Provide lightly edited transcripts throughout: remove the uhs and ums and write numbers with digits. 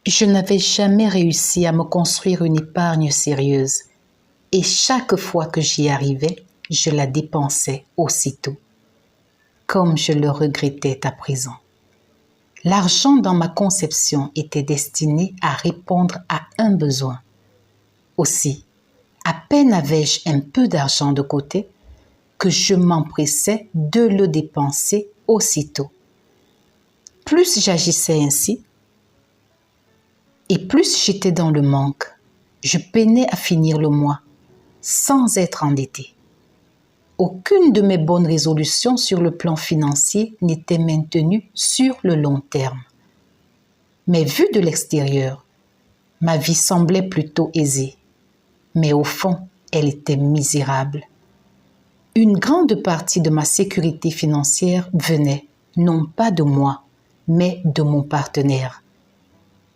Je n'avais jamais réussi à me construire une épargne sérieuse et chaque fois que j'y arrivais, je la dépensais aussitôt. Comme je le regrettais à présent. L'argent dans ma conception était destiné à répondre à un besoin. Aussi, à peine avais-je un peu d'argent de côté que je m'empressais de le dépenser aussitôt. Plus j'agissais ainsi, et plus j'étais dans le manque, je peinais à finir le mois sans être endetté. Aucune de mes bonnes résolutions sur le plan financier n'était maintenue sur le long terme. Mais vue de l'extérieur, ma vie semblait plutôt aisée. Mais au fond, elle était misérable. Une grande partie de ma sécurité financière venait, non pas de moi, mais de mon partenaire.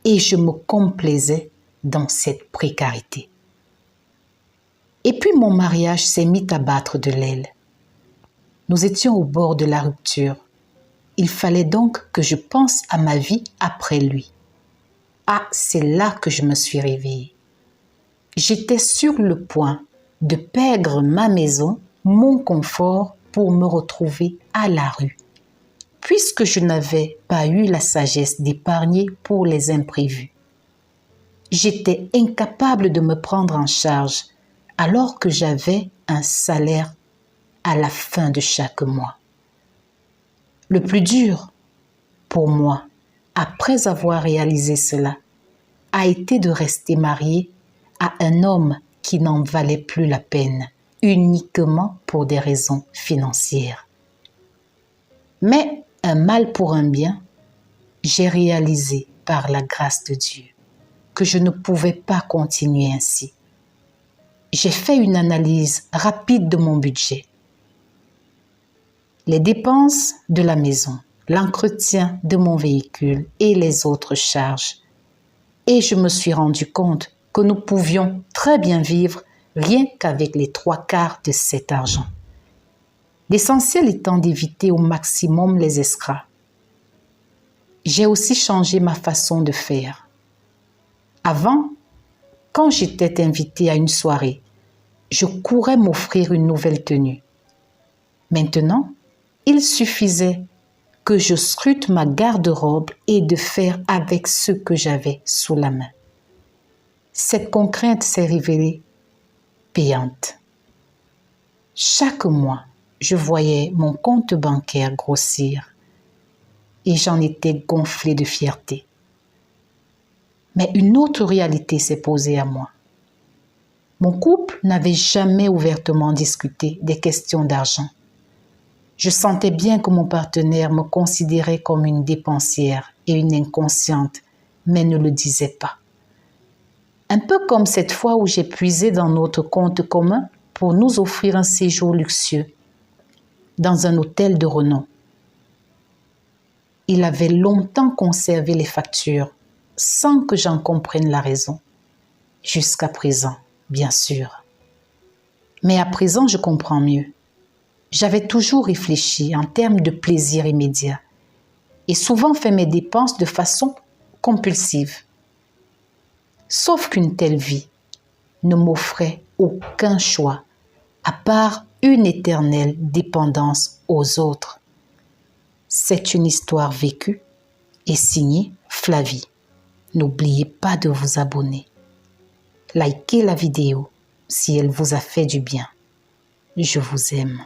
Et je me complaisais dans cette précarité. Et puis mon mariage s'est mis à battre de l'aile. Nous étions au bord de la rupture. Il fallait donc que je pense à ma vie après lui. Ah, c'est là que je me suis réveillée. J'étais sur le point de perdre ma maison, mon confort pour me retrouver à la rue. Puisque je n'avais pas eu la sagesse d'épargner pour les imprévus. J'étais incapable de me prendre en charge alors que j'avais un salaire à la fin de chaque mois. Le plus dur pour moi, après avoir réalisé cela, a été de rester mariée à un homme qui n'en valait plus la peine, uniquement pour des raisons financières. Mais un mal pour un bien, j'ai réalisé par la grâce de Dieu que je ne pouvais pas continuer ainsi. J'ai fait une analyse rapide de mon budget. Les dépenses de la maison, l'entretien de mon véhicule et les autres charges. Et je me suis rendu compte que nous pouvions très bien vivre rien qu'avec les 3/4 de cet argent. L'essentiel étant d'éviter au maximum les escrocs. J'ai aussi changé ma façon de faire. Avant, quand j'étais invitée à une soirée, je courais m'offrir une nouvelle tenue. Maintenant, il suffisait que je scrute ma garde-robe et de faire avec ce que j'avais sous la main. Cette contrainte s'est révélée payante. Chaque mois, je voyais mon compte bancaire grossir et j'en étais gonflée de fierté. Mais une autre réalité s'est posée à moi. Mon couple n'avait jamais ouvertement discuté des questions d'argent. Je sentais bien que mon partenaire me considérait comme une dépensière et une inconsciente, mais ne le disait pas. Un peu comme cette fois où j'ai puisé dans notre compte commun pour nous offrir un séjour luxueux dans un hôtel de renom. Il avait longtemps conservé les factures sans que j'en comprenne la raison. Jusqu'à présent, bien sûr. Mais à présent, je comprends mieux. J'avais toujours réfléchi en termes de plaisir immédiat et souvent fait mes dépenses de façon compulsive. Sauf qu'une telle vie ne m'offrait aucun choix à part une éternelle dépendance aux autres. C'est une histoire vécue et signée Flavie. N'oubliez pas de vous abonner. Likez la vidéo si elle vous a fait du bien. Je vous aime.